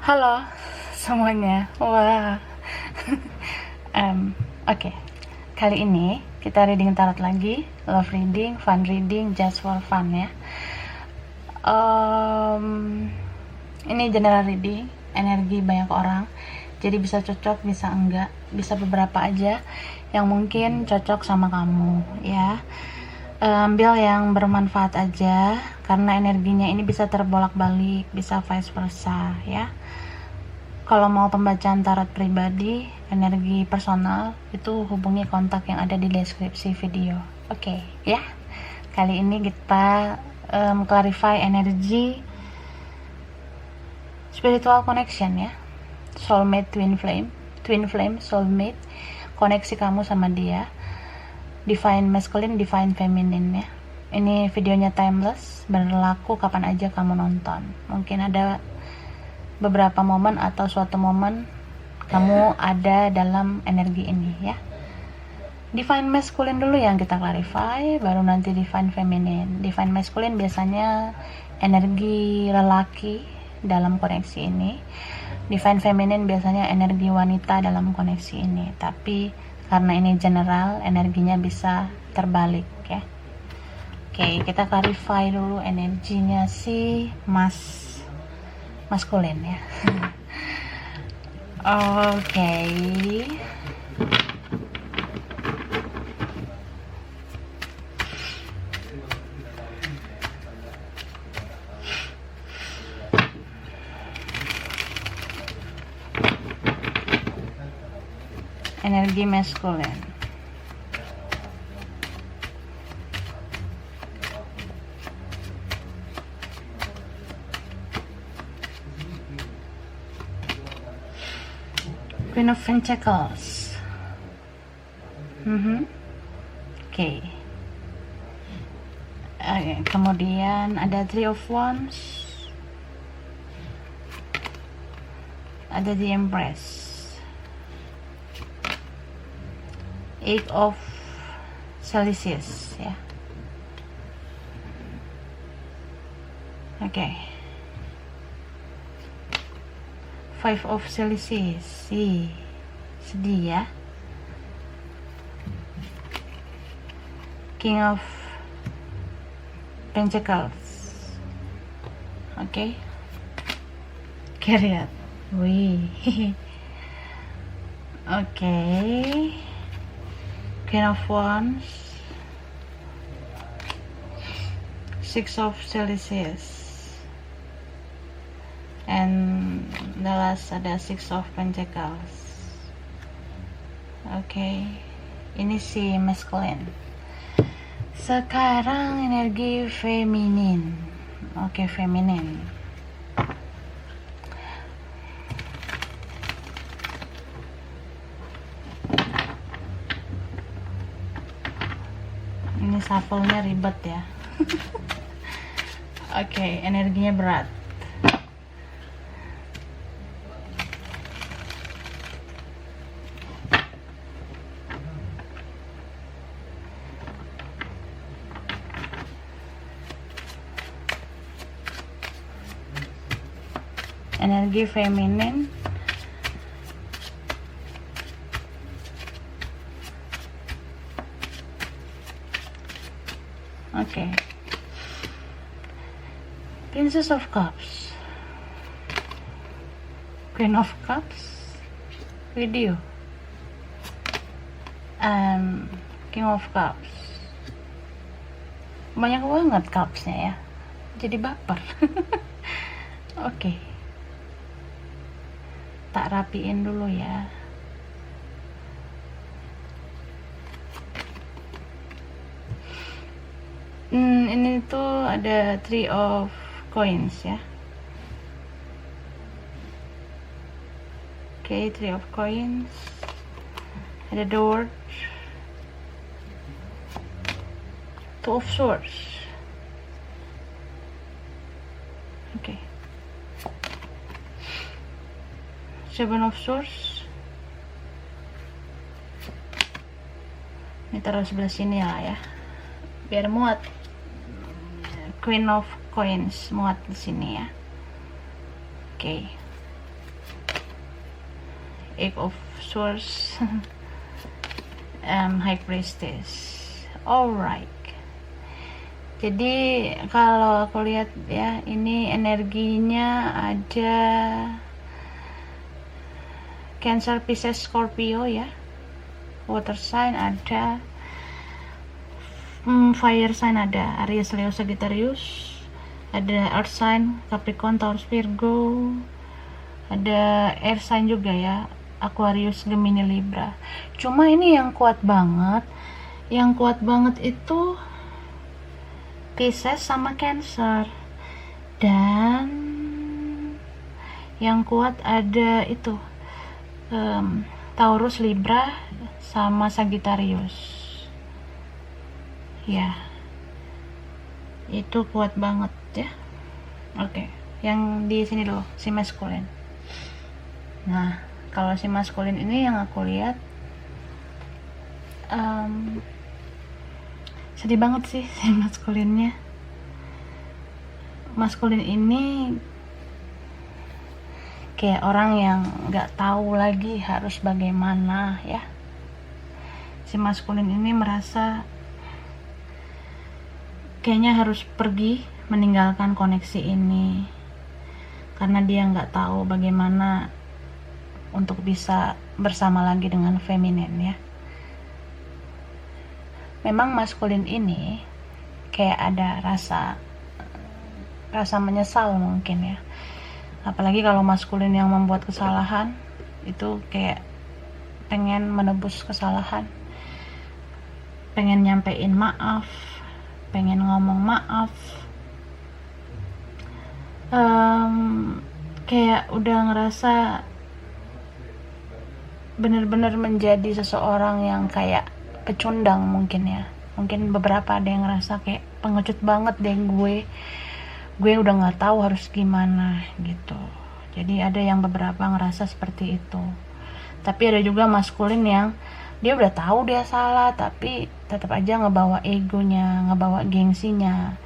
Halo semuanya. Wah. Oke. Kali ini kita reading tarot lagi. Love reading, fun reading, just for fun ya. Ini general reading, energi banyak orang. Jadi bisa cocok, bisa enggak, bisa beberapa aja yang mungkin cocok sama kamu ya. Ambil yang bermanfaat aja karena energinya ini bisa terbolak-balik, bisa vice versa ya. Kalau mau pembacaan tarot pribadi, energi personal, itu hubungi kontak yang ada di deskripsi video. Oke, ya. Kali ini kita clarify energi spiritual connection ya. Soulmate, twin flame, soulmate, koneksi kamu sama dia. Divine masculine, divine feminine ya. Ini videonya timeless, berlaku kapan aja kamu nonton. Mungkin ada beberapa momen atau suatu momen kamu ada dalam energi ini ya. Divine masculine dulu yang kita clarify, baru nanti divine feminine. Divine masculine biasanya energi lelaki dalam koneksi ini. Divine feminine biasanya energi wanita dalam koneksi ini. Tapi karena ini general, energinya bisa terbalik ya. Oke, kita clarify dulu energinya si maskulin ya. Oke. Energi maskulin. Queen of Pentacles. Oke. Kemudian ada Three of Wands. Ada The Empress. Eight of Celsius ya. Oke. Five of Celsius. Sedih ya. King of Pentacles. Oke. Lihat. Wih. Oke. Queen of Wands. Six of Celsius. And the last ada Six of Pentacles. Oke. Ini si masculine. Sekarang energi feminin. Oke, feminin. Ini shuffle-nya ribet ya. Oke, energinya berat. Energi feminin. Oke. Princess of Cups. Queen of Cups. Video. King of Cups. Banyak banget cupsnya ya. Jadi baper. Oke. Tak rapiin dulu ya. Ini tuh ada Three of Coins ya. Oke, Three of Coins. Ada The World. Two of Swords. Oke. Seven of Swords. Ini taruh sebelah sini lah ya, biar muat. Queen of Coins muat di sini ya. Oke. Eight of Swords, High Priestess. Alright. Jadi kalau aku lihat ya, ini energinya ada Cancer, Pisces, Scorpio ya. Water sign ada, fire sign ada Aries, Leo, Sagittarius, ada earth sign Capricorn, Taurus, Virgo, ada air sign juga ya, Aquarius, Gemini, Libra. Cuma ini yang kuat banget itu Pisces sama Cancer, dan yang kuat ada itu Taurus, Libra sama Sagittarius ya, itu kuat banget ya. Oke, yang di sini dulu si maskulin. Nah, kalau si maskulin ini yang aku lihat sedih banget sih si maskulinnya. Maskulin ini kayak orang yang nggak tahu lagi harus bagaimana ya. Si maskulin ini merasa kayaknya harus pergi meninggalkan koneksi ini karena dia nggak tahu bagaimana untuk bisa bersama lagi dengan feminin ya. Memang maskulin ini kayak ada rasa menyesal mungkin ya, apalagi kalau maskulin yang membuat kesalahan itu kayak pengen menebus kesalahan, pengen nyampein maaf, pengen ngomong maaf, kayak udah ngerasa bener-bener menjadi seseorang yang kayak pecundang mungkin ya. Mungkin beberapa ada yang ngerasa kayak pengecut banget deh gue udah nggak tahu harus gimana gitu. Jadi ada yang beberapa ngerasa seperti itu. Tapi ada juga maskulin yang dia udah tahu dia salah tapi tetap aja ngebawa egonya, ngebawa gengsinya.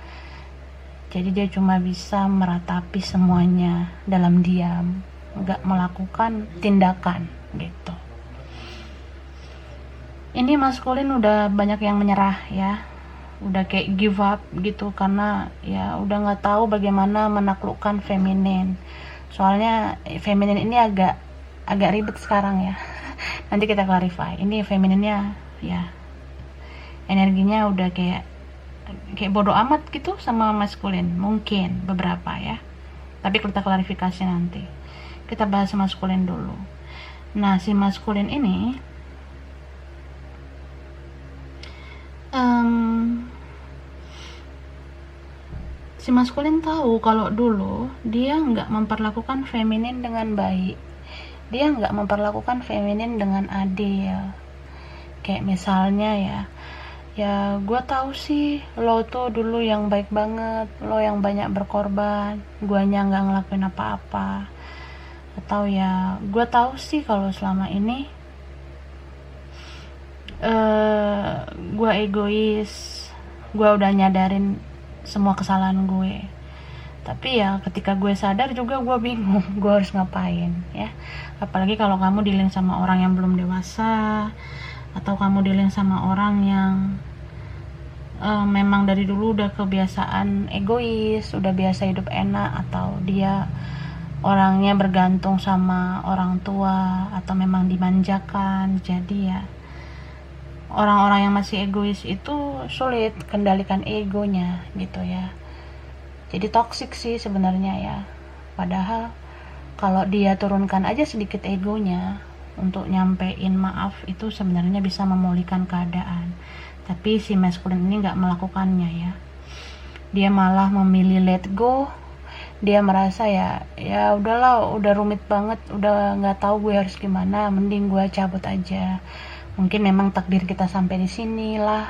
Jadi dia cuma bisa meratapi semuanya dalam diam, nggak melakukan tindakan gitu. Ini maskulin udah banyak yang menyerah ya, udah kayak give up gitu karena ya udah nggak tahu bagaimana menaklukkan feminin. Soalnya feminin ini agak ribet sekarang ya. Nanti kita clarify. Ini femininnya ya energinya udah kayak bodoh amat gitu sama maskulin, mungkin beberapa ya. Tapi kita klarifikasi nanti. Kita bahas maskulin dulu. Nah, si maskulin ini si maskulin tahu kalau dulu dia nggak memperlakukan feminin dengan baik, dia nggak memperlakukan feminin dengan adil. Kayak misalnya ya gue tahu sih lo tuh dulu yang baik banget, lo yang banyak berkorban, guanya nggak ngelakuin apa-apa. Atau ya gue tahu sih kalau selama ini gue egois, gue udah nyadarin semua kesalahan gue. Tapi ya ketika gue sadar juga gue bingung gue harus ngapain ya. Apalagi kalau kamu dealing sama orang yang belum dewasa, atau kamu dealing sama orang yang memang dari dulu udah kebiasaan egois, udah biasa hidup enak, atau dia orangnya bergantung sama orang tua, atau memang dimanjakan. Jadi ya orang-orang yang masih egois itu sulit kendalikan egonya gitu ya. Jadi toksik sih sebenarnya ya. Padahal kalau dia turunkan aja sedikit egonya untuk nyampein maaf, itu sebenarnya bisa memulihkan keadaan. Tapi si maskulin ini nggak melakukannya ya. Dia malah memilih let go. Dia merasa ya udahlah, udah rumit banget, udah nggak tahu gue harus gimana, mending gue cabut aja. Mungkin memang takdir kita sampai di sini lah,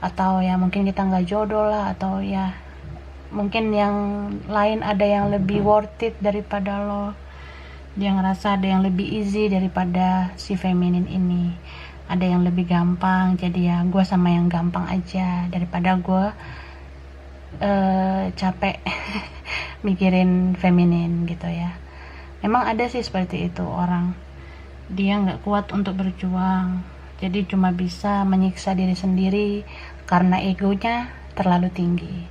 atau ya mungkin kita nggak jodoh lah, atau ya mungkin yang lain ada yang lebih worth it daripada lo. Dia ngerasa ada yang lebih easy daripada si feminin ini, ada yang lebih gampang. Jadi ya gue sama yang gampang aja daripada gue capek mikirin feminin gitu ya. Memang ada sih seperti itu orang. dia nggak kuat untuk berjuang, jadi cuma bisa menyiksa diri sendiri karena egonya terlalu tinggi,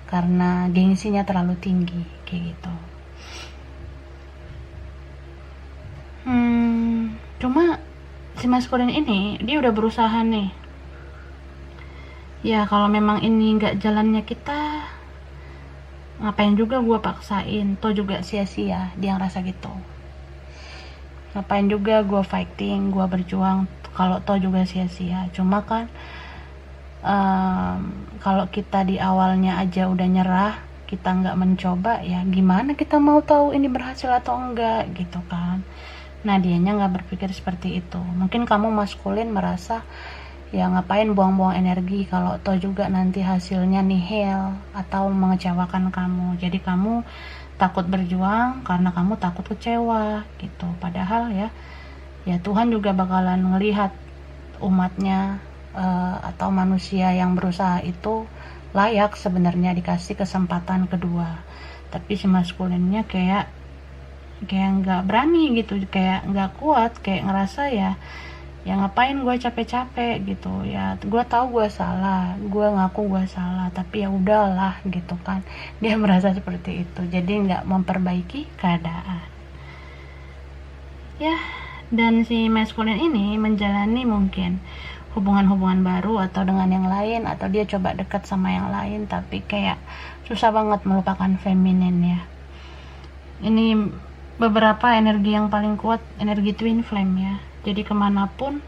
karena gengsinya terlalu tinggi, kayak gitu. Cuma si maskulin ini dia udah berusaha nih. Ya kalau memang ini nggak jalannya kita, ngapain juga gue paksain, toh juga sia-sia, dia ngerasa gitu. Ngapain juga gue fighting, gue berjuang, kalau toh juga sia-sia. Cuma kan kalau kita di awalnya aja udah nyerah, kita nggak mencoba, ya gimana kita mau tahu ini berhasil atau enggak gitu kan. Nah dianya nggak berpikir seperti itu. Mungkin kamu maskulin merasa ya ngapain buang-buang energi kalau toh juga nanti hasilnya nihil atau mengecewakan kamu. Jadi kamu takut berjuang karena kamu takut kecewa gitu. Padahal ya Tuhan juga bakalan ngelihat umatnya atau manusia yang berusaha itu layak sebenarnya dikasih kesempatan kedua. Tapi si maskulinnya kayak nggak berani gitu, kayak nggak kuat, kayak ngerasa ya ngapain gue capek-capek gitu, ya gue tahu gue salah, gue ngaku gue salah, tapi ya udahlah gitu kan. Dia merasa seperti itu, jadi nggak memperbaiki keadaan ya. Dan si maskulin ini menjalani mungkin hubungan-hubungan baru atau dengan yang lain, atau dia coba dekat sama yang lain, tapi kayak susah banget melupakan feminin ya. Ini beberapa energi yang paling kuat, energi twin flame ya. Jadi kemanapun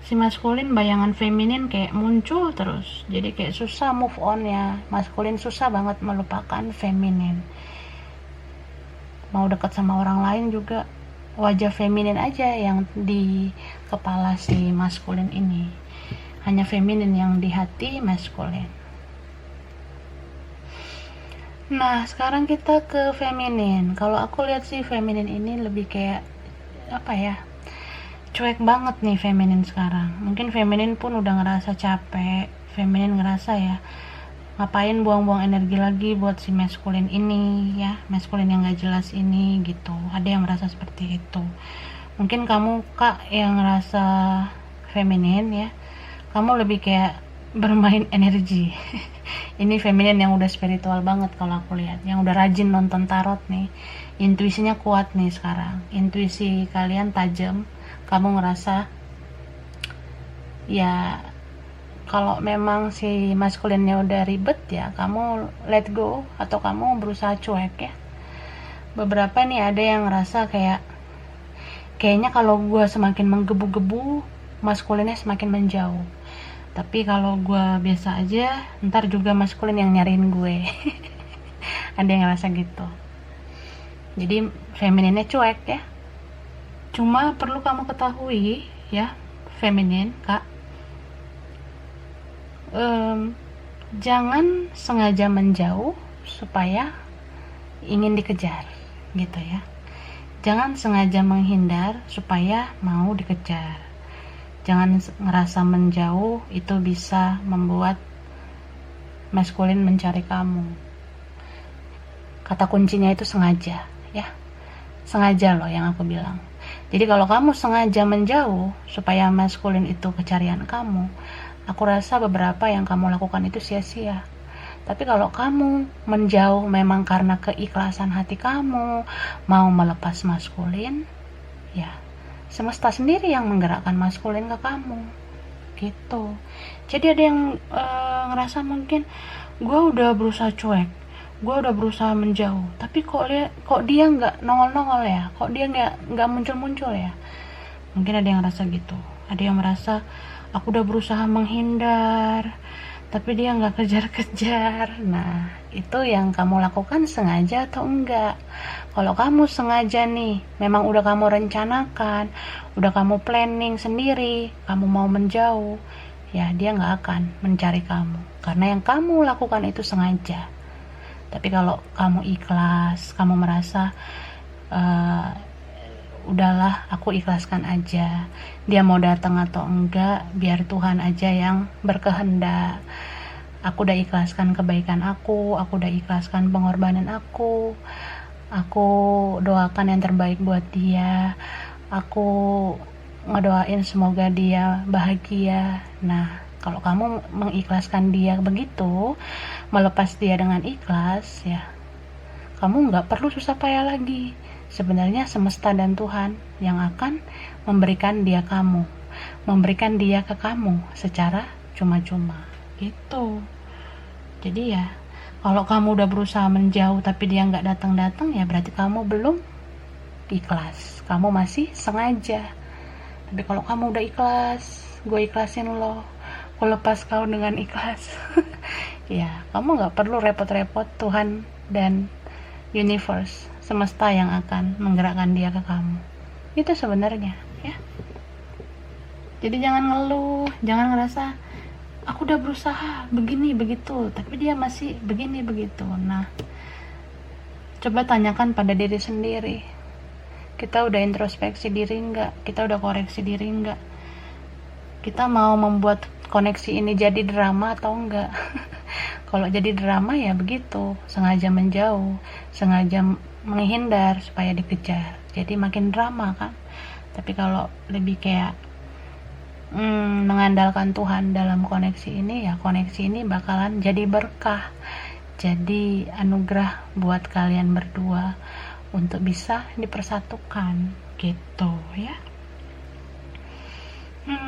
si maskulin, bayangan feminin kayak muncul terus. Jadi kayak susah move on ya. Maskulin susah banget melupakan feminin. Mau dekat sama orang lain juga wajah feminin aja yang di kepala si maskulin ini. Hanya feminin yang di hati maskulin. Nah sekarang kita ke feminin. Kalau aku lihat sih feminin ini lebih kayak apa ya, cuek banget nih feminin sekarang. Mungkin feminin pun udah ngerasa capek. Feminin ngerasa ya ngapain buang-buang energi lagi buat si maskulin ini ya, maskulin yang gak jelas ini gitu. Ada yang merasa seperti itu. Mungkin kamu kak yang ngerasa feminin ya, kamu lebih kayak bermain energi. Ini feminin yang udah spiritual banget kalau aku lihat, yang udah rajin nonton tarot nih. Intuisinya kuat nih sekarang, intuisi kalian tajam. Kamu ngerasa ya kalau memang si maskulinnya udah ribet ya kamu let go, atau kamu berusaha cuek ya. Beberapa nih ada yang ngerasa kayaknya kalau gue semakin menggebu-gebu, maskulinnya semakin menjauh. Tapi kalau gue biasa aja, ntar juga maskulin yang nyariin gue. Ada yang ngerasa gitu. Jadi femininnya cuek ya. Cuma perlu kamu ketahui ya, feminin kak, jangan sengaja menjauh supaya ingin dikejar gitu ya. Jangan sengaja menghindar supaya mau dikejar. Jangan ngerasa menjauh itu bisa membuat maskulin mencari kamu. Kata kuncinya itu sengaja ya. Sengaja loh yang aku bilang. Jadi kalau kamu sengaja menjauh supaya maskulin itu kecarian kamu, aku rasa beberapa yang kamu lakukan itu sia-sia. Tapi kalau kamu menjauh memang karena keikhlasan hati kamu, mau melepas maskulin, ya semesta sendiri yang menggerakkan maskulin ke kamu gitu. Jadi ada yang ngerasa mungkin gue udah berusaha cuek, gue udah berusaha menjauh, tapi kok dia nggak nongol ya, kok dia nggak muncul ya. Mungkin ada yang ngerasa gitu. Ada yang merasa aku udah berusaha menghindar tapi dia nggak kejar-kejar. Nah itu yang kamu lakukan sengaja atau enggak. Kalau kamu sengaja nih, memang udah kamu rencanakan, udah kamu planning sendiri, kamu mau menjauh, ya dia nggak akan mencari kamu karena yang kamu lakukan itu sengaja. Tapi kalau kamu ikhlas, kamu merasa udahlah aku ikhlaskan aja, dia mau datang atau enggak biar Tuhan aja yang berkehendak. Aku udah ikhlaskan kebaikan aku udah ikhlaskan pengorbanan aku doakan yang terbaik buat dia, aku ngedoain semoga dia bahagia. Nah, kalau kamu mengikhlaskan dia begitu, melepas dia dengan ikhlas, ya kamu nggak perlu susah payah lagi. Sebenarnya semesta dan Tuhan yang akan memberikan dia ke kamu secara cuma-cuma gitu. Jadi ya, kalau kamu udah berusaha menjauh tapi dia nggak datang-datang, ya berarti kamu belum ikhlas, kamu masih sengaja. Tapi kalau kamu udah ikhlas, gue ikhlasin lo, gue lepas kau dengan ikhlas. Ya, kamu nggak perlu repot-repot. Tuhan dan universe, semesta yang akan menggerakkan dia ke kamu. Itu sebenarnya, ya. Jadi jangan ngeluh, jangan ngerasa aku udah berusaha begini begitu tapi dia masih begini begitu. Nah, coba tanyakan pada diri sendiri, kita udah introspeksi diri enggak, kita udah koreksi diri enggak, kita mau membuat koneksi ini jadi drama atau enggak. Kalau jadi drama ya begitu, sengaja menjauh, sengaja menghindar supaya dikejar, jadi makin drama kan. Tapi kalau lebih kayak mengandalkan Tuhan dalam koneksi ini, ya koneksi ini bakalan jadi berkah, jadi anugerah buat kalian berdua untuk bisa dipersatukan gitu ya.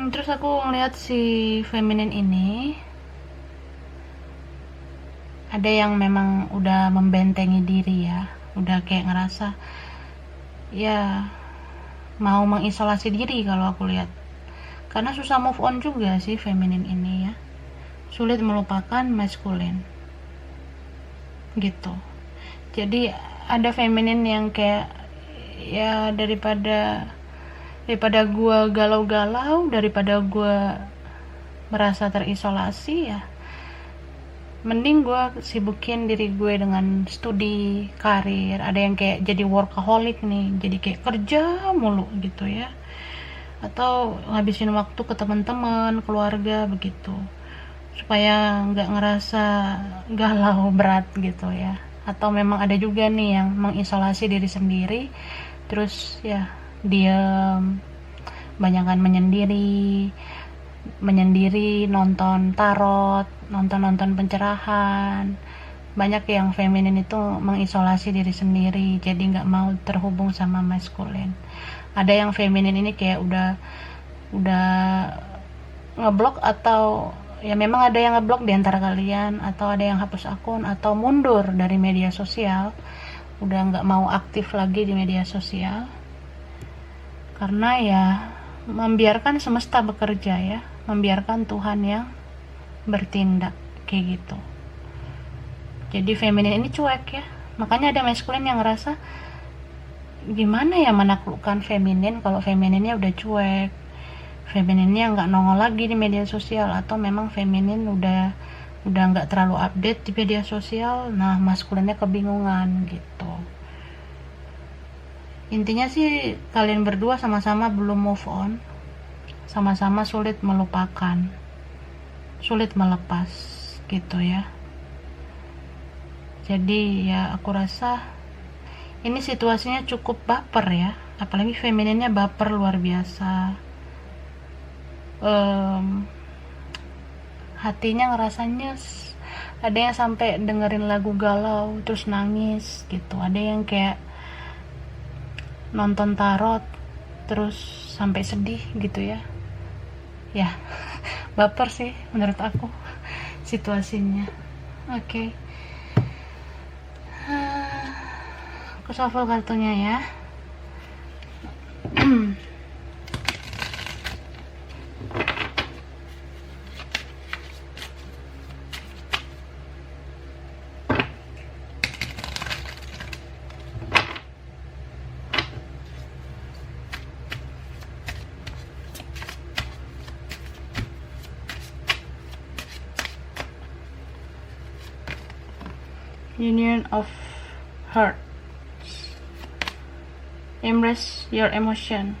Terus aku ngeliat si feminin ini ada yang memang udah membentengi diri ya, udah kayak ngerasa ya mau mengisolasi diri kalau aku lihat, karena susah move on juga sih feminin ini ya, sulit melupakan maskulin gitu. Jadi ada feminin yang kayak ya daripada gue galau-galau, daripada gue merasa terisolasi, ya mending gue sibukin diri gue dengan studi, karir. Ada yang kayak jadi workaholic nih, jadi kayak kerja mulu gitu ya, atau ngabisin waktu ke teman-teman, keluarga begitu, supaya nggak ngerasa galau berat gitu ya. Atau memang ada juga nih yang mengisolasi diri sendiri, terus ya diam, banyakan menyendiri, nonton tarot, nonton pencerahan. Banyak yang feminin itu mengisolasi diri sendiri, jadi nggak mau terhubung sama maskulin. Ada yang feminin ini kayak udah ngeblok, atau ya memang ada yang ngeblok di antara kalian, atau ada yang hapus akun atau mundur dari media sosial, udah nggak mau aktif lagi di media sosial, karena ya membiarkan semesta bekerja ya, membiarkan Tuhan yang bertindak kayak gitu. Jadi feminin ini cuek ya, makanya ada maskulin yang ngerasa gimana ya menaklukkan feminin kalau femininnya udah cuek, femininnya nggak nongol lagi di media sosial, atau memang feminin udah nggak terlalu update di media sosial. Nah, maskulinnya kebingungan gitu. Intinya sih kalian berdua sama-sama belum move on, sama-sama sulit melupakan, sulit melepas gitu ya. Jadi ya aku rasa ini situasinya cukup baper ya, apalagi femininnya baper luar biasa. Hatinya ngerasanya ada yang sampai dengerin lagu galau terus nangis gitu, ada yang kayak nonton tarot terus sampai sedih gitu ya. Ya baper sih menurut aku situasinya. Oke. Aku shuffle kartunya ya. Union of Hearts. Embrace your emotion.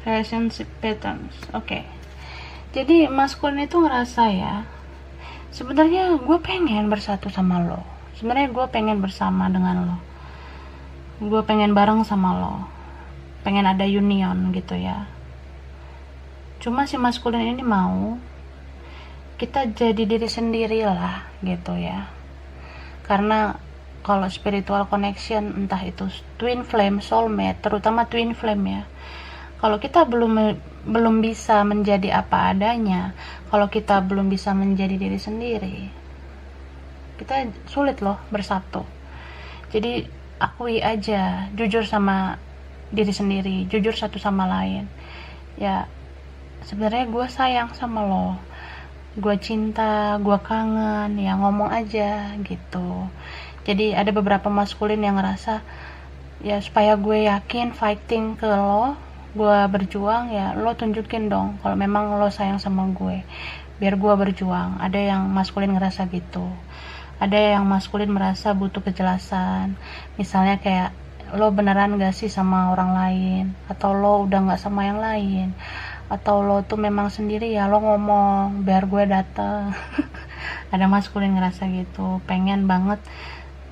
Relationship patterns. Oke. Jadi maskulin itu ngerasa ya, sebenarnya gue pengen bersatu sama lo, sebenarnya gue pengen bersama dengan lo, gue pengen bareng sama lo, pengen ada union gitu ya. Cuma si maskulin ini mau kita jadi diri sendiri lah gitu ya. Karena kalau spiritual connection, entah itu twin flame, soulmate, terutama twin flame ya, kalau kita belum bisa menjadi apa adanya, kalau kita belum bisa menjadi diri sendiri, kita sulit loh bersatu. Jadi akui aja, jujur sama diri sendiri, jujur satu sama lain. Ya, sebenarnya gue sayang sama lo, gue cinta, gue kangen, ya ngomong aja gitu. Jadi ada beberapa maskulin yang ngerasa, ya supaya gue yakin fighting ke lo, gue berjuang, ya lo tunjukin dong kalau memang lo sayang sama gue, biar gue berjuang. Ada yang maskulin ngerasa gitu. Ada yang maskulin merasa butuh kejelasan, misalnya kayak, lo beneran gak sih sama orang lain, atau lo udah gak sama yang lain, atau lo tuh memang sendiri, ya lo ngomong biar gue dateng. Ada maskulin ngerasa gitu, pengen banget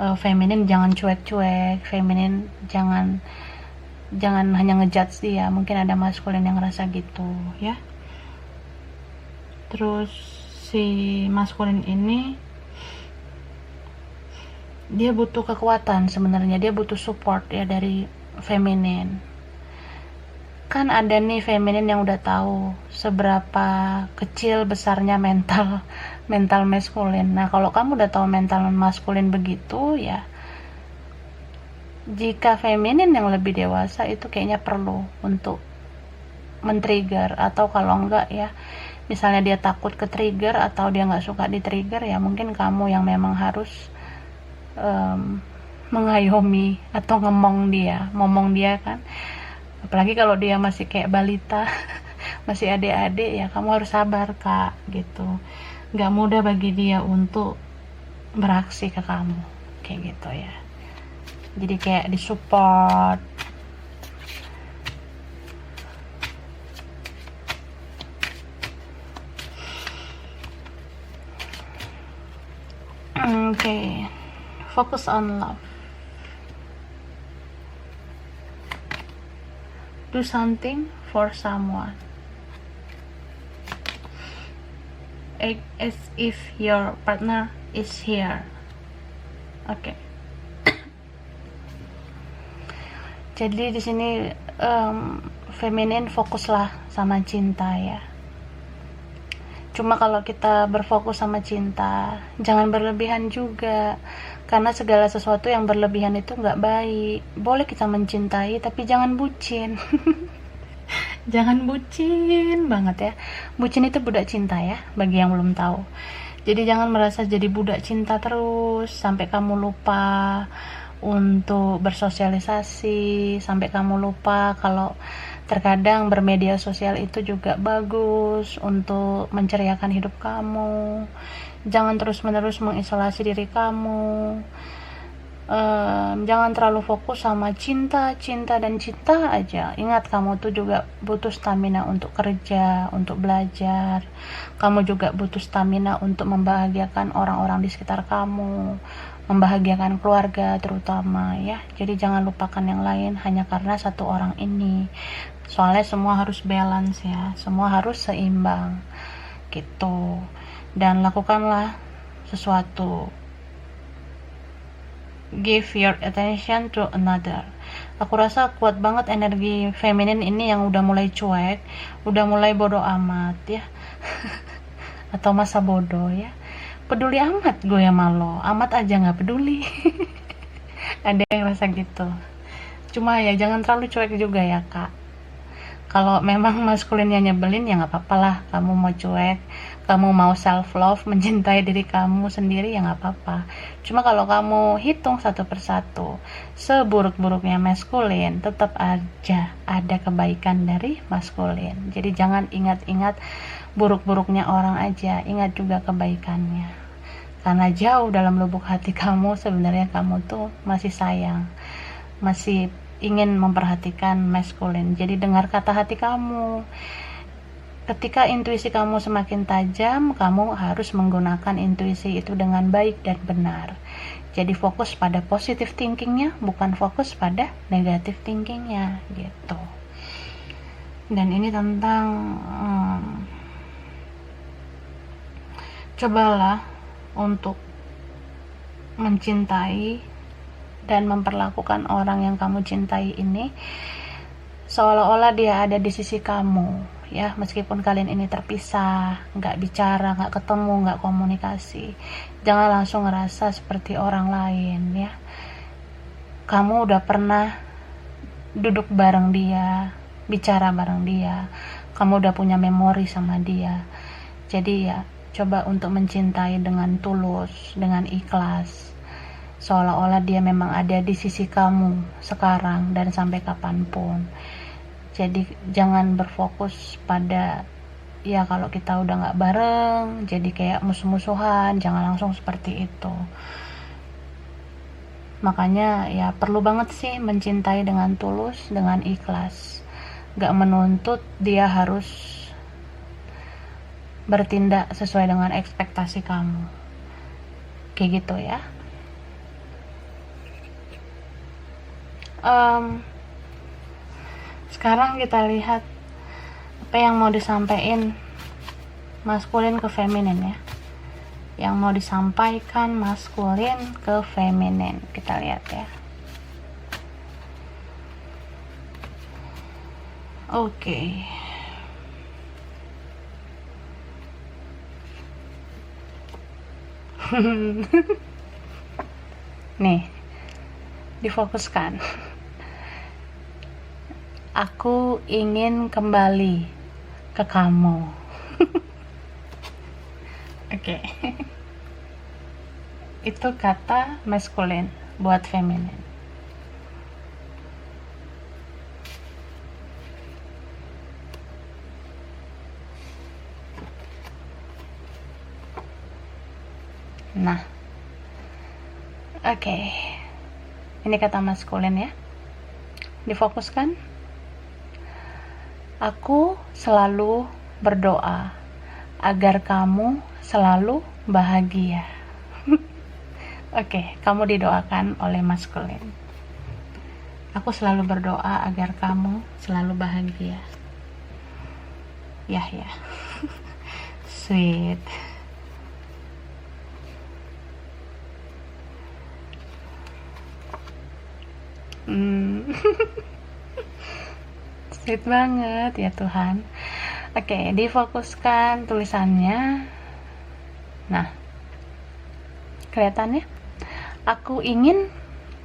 feminin jangan cuek-cuek, feminin jangan hanya ngejudge dia. Mungkin ada maskulin yang ngerasa gitu ya. Terus si maskulin ini dia butuh kekuatan sebenarnya, dia butuh support ya dari feminin. Kan ada nih feminin yang udah tahu seberapa kecil besarnya mental maskulin. Nah, kalau kamu udah tahu mental maskulin begitu ya, jika feminin yang lebih dewasa itu kayaknya perlu untuk men-trigger, atau kalau enggak ya, misalnya dia takut ke trigger atau dia nggak suka di trigger, ya mungkin kamu yang memang harus mengayomi atau ngomong dia kan. Apalagi kalau dia masih kayak balita, masih adik-adik, ya kamu harus sabar kak gitu. Gak mudah bagi dia untuk beraksi ke kamu kayak gitu ya. Jadi kayak disupport. Okay, focus on love. Do something for someone, as if your partner is here. Okay. Jadi di sini feminin fokuslah sama cinta ya. Cuma kalau kita berfokus sama cinta, jangan berlebihan juga, karena segala sesuatu yang berlebihan itu nggak baik. Boleh kita mencintai, tapi jangan bucin. Jangan bucin banget ya. Bucin itu budak cinta ya, bagi yang belum tahu. Jadi jangan merasa jadi budak cinta terus, sampai kamu lupa untuk bersosialisasi, sampai kamu lupa kalau terkadang bermedia sosial itu juga bagus untuk menceriakan hidup kamu. Jangan terus-menerus mengisolasi diri kamu. Jangan terlalu fokus sama cinta aja. Ingat, kamu tuh juga butuh stamina untuk kerja, untuk belajar. Kamu juga butuh stamina untuk membahagiakan orang-orang di sekitar kamu, membahagiakan keluarga terutama ya. Jadi jangan lupakan yang lain hanya karena satu orang ini. Soalnya semua harus balance ya, semua harus seimbang gitu. Dan lakukanlah sesuatu, give your attention to another. Aku rasa kuat banget energi feminin ini yang udah mulai cuek, udah mulai bodoh amat ya. Atau masa bodoh ya. Peduli amat gue sama lo, amat aja nggak peduli. Ada yang rasa gitu. Cuma ya jangan terlalu cuek juga ya kak. Kalau memang maskulinnya nyebelin, ya nggak apa-apa lah. Kamu mau cuek, kamu mau self love, mencintai diri kamu sendiri, ya nggak apa-apa. Cuma kalau kamu hitung satu persatu, seburuk-buruknya maskulin, tetap aja ada kebaikan dari maskulin. Jadi jangan ingat-ingat buruk-buruknya orang aja, ingat juga kebaikannya. Karena jauh dalam lubuk hati kamu sebenarnya kamu tuh masih sayang, masih ingin memperhatikan maskulin. Jadi dengar kata hati kamu. Ketika intuisi kamu semakin tajam, kamu harus menggunakan intuisi itu dengan baik dan benar. Jadi fokus pada positive thinkingnya, bukan fokus pada negative thinkingnya gitu. Dan ini tentang cobalah untuk mencintai dan memperlakukan orang yang kamu cintai ini seolah-olah dia ada di sisi kamu, ya, meskipun kalian ini terpisah, nggak bicara, nggak ketemu, nggak komunikasi. Jangan langsung ngerasa seperti orang lain, ya. Kamu udah pernah duduk bareng dia, bicara bareng dia, kamu udah punya memori sama dia. Jadi ya, coba untuk mencintai dengan tulus, dengan ikhlas, seolah-olah dia memang ada di sisi kamu sekarang dan sampai kapanpun. Jadi jangan berfokus pada ya kalau kita udah nggak bareng jadi kayak musuh-musuhan, jangan langsung seperti itu. Makanya ya perlu banget sih mencintai dengan tulus, dengan ikhlas, nggak menuntut dia harus bertindak sesuai dengan ekspektasi kamu, kayak gitu ya. Sekarang kita lihat apa yang mau disampaikan maskulin ke feminin ya. Yang mau disampaikan maskulin ke feminin. Kita lihat ya. Oke. Nih, difokuskan. Aku ingin kembali ke kamu. Oke. Itu kata maskulin buat feminin. Nah, oke. Ini kata maskulin ya. Difokuskan. Aku selalu berdoa agar kamu selalu bahagia. Oke, kamu didoakan oleh maskulin. Aku selalu berdoa agar kamu selalu bahagia. Ya. Sweet. Sweet banget ya Tuhan. Oke, difokuskan tulisannya. Nah, kelihatannya aku ingin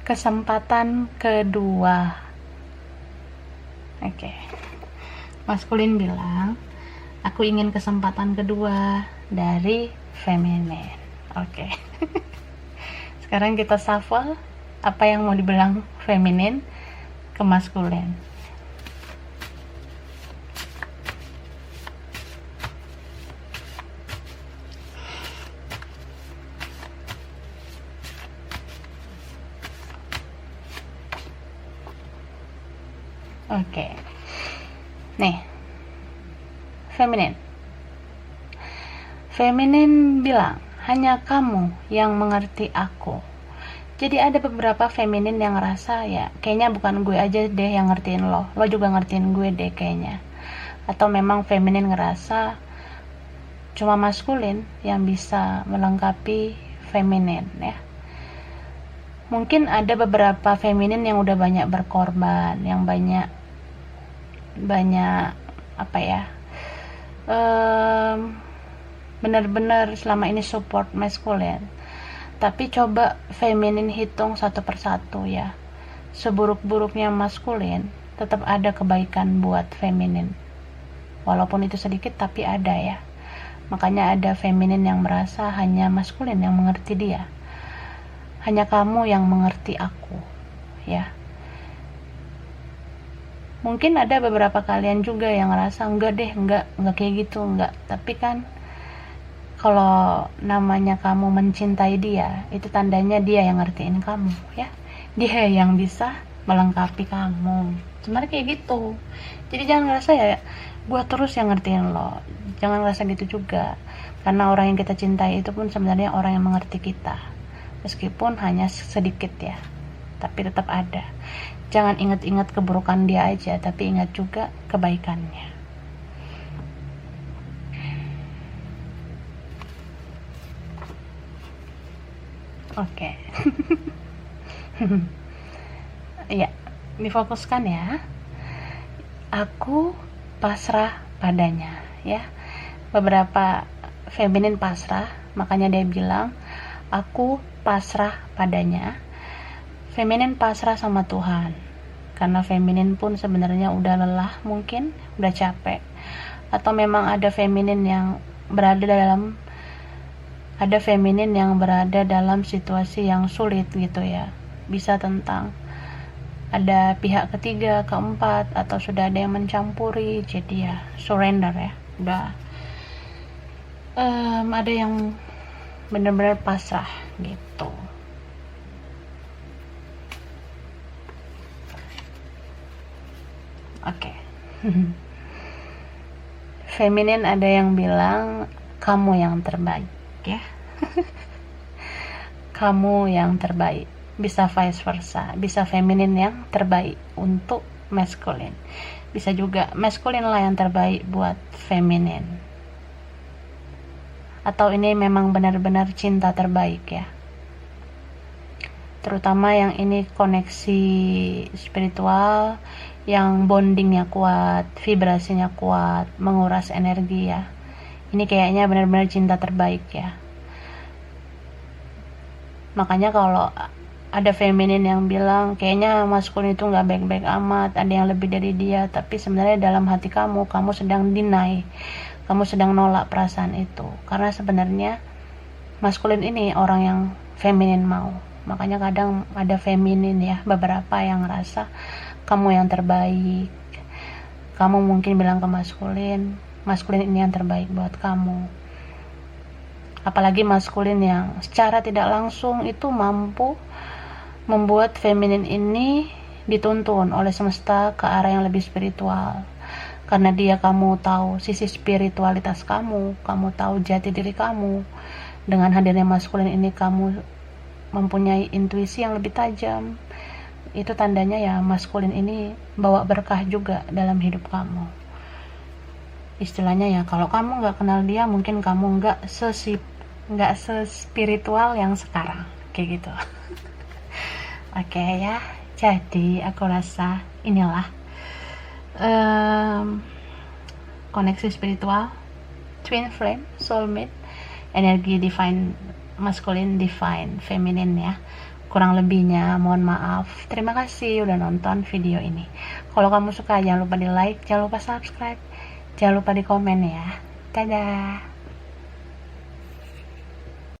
kesempatan kedua. Oke. Maskulin bilang aku ingin kesempatan kedua dari feminin. Oke. Sekarang kita shuffle apa yang mau dibilang feminin ke maskulin. Oke. Nih. Feminin bilang, hanya kamu yang mengerti aku. Jadi ada beberapa feminin yang ngerasa ya, kayaknya bukan gue aja deh yang ngertiin lo juga ngertiin gue deh kayaknya. Atau memang feminin ngerasa cuma maskulin yang bisa melengkapi feminin ya. Mungkin ada beberapa feminin yang udah banyak berkorban, yang banyak apa ya, benar-benar selama ini support maskulin. Tapi coba feminin hitung satu persatu ya. Seburuk-buruknya maskulin, tetap ada kebaikan buat feminin. Walaupun itu sedikit tapi ada ya. Makanya ada feminin yang merasa hanya maskulin yang mengerti dia. Hanya kamu yang mengerti aku ya. Mungkin ada beberapa kalian juga yang ngerasa enggak kayak gitu, enggak. Tapi kan kalau namanya kamu mencintai dia, itu tandanya dia yang ngertiin kamu ya. Dia yang bisa melengkapi kamu. Sebenarnya kayak gitu. Jadi jangan ngerasa ya gua terus yang ngertiin lo. Jangan ngerasa gitu juga. Karena orang yang kita cintai itu pun sebenarnya orang yang mengerti kita. meskipun hanya sedikit ya, tapi tetap ada. Jangan ingat-ingat keburukan dia aja, tapi ingat juga kebaikannya. Oke. Ya, difokuskan ya. Aku pasrah padanya ya. Beberapa feminin pasrah, makanya dia bilang aku pasrah padanya. Feminin pasrah sama Tuhan, karena feminin pun sebenarnya udah lelah, mungkin udah capek, atau memang ada feminin yang berada dalam situasi yang sulit gitu ya. Bisa tentang ada pihak ketiga, keempat, atau sudah ada yang mencampuri, jadi ya surrender ya, udah ada yang benar-benar pasrah gitu. Oke. Feminin ada yang bilang kamu yang terbaik ya. Kamu yang terbaik, bisa vice versa, bisa feminin yang terbaik untuk maskulin, bisa juga maskulin lah yang terbaik buat feminin, atau ini memang benar-benar cinta terbaik ya. Terutama yang ini koneksi spiritual, yang bondingnya kuat, vibrasinya kuat, menguras energi ya. Ini kayaknya benar-benar cinta terbaik ya. Makanya kalau ada feminin yang bilang kayaknya maskulin itu nggak baik-baik amat, ada yang lebih dari dia, tapi sebenarnya dalam hati kamu sedang deny, kamu sedang nolak perasaan itu, karena sebenarnya maskulin ini orang yang feminin mau. Makanya kadang ada feminin ya, beberapa yang ngerasa kamu yang terbaik. Kamu mungkin bilang ke maskulin ini yang terbaik buat kamu. Apalagi maskulin yang secara tidak langsung itu mampu membuat feminin ini dituntun oleh semesta ke arah yang lebih spiritual. Karena kamu tahu sisi spiritualitas kamu tahu jati diri kamu. Dengan hadirnya maskulin ini kamu mempunyai intuisi yang lebih tajam. Itu tandanya ya maskulin ini bawa berkah juga dalam hidup kamu. Istilahnya ya, kalau kamu nggak kenal dia, mungkin kamu nggak sespiritual yang sekarang kayak gitu. Oke ya, jadi aku rasa inilah koneksi spiritual, twin flame, soulmate, energi divine maskulin, divine feminin ya. Kurang lebihnya mohon maaf. Terima kasih udah nonton video ini. Kalau kamu suka jangan lupa di like, jangan lupa subscribe, jangan lupa di komen ya. Dadah.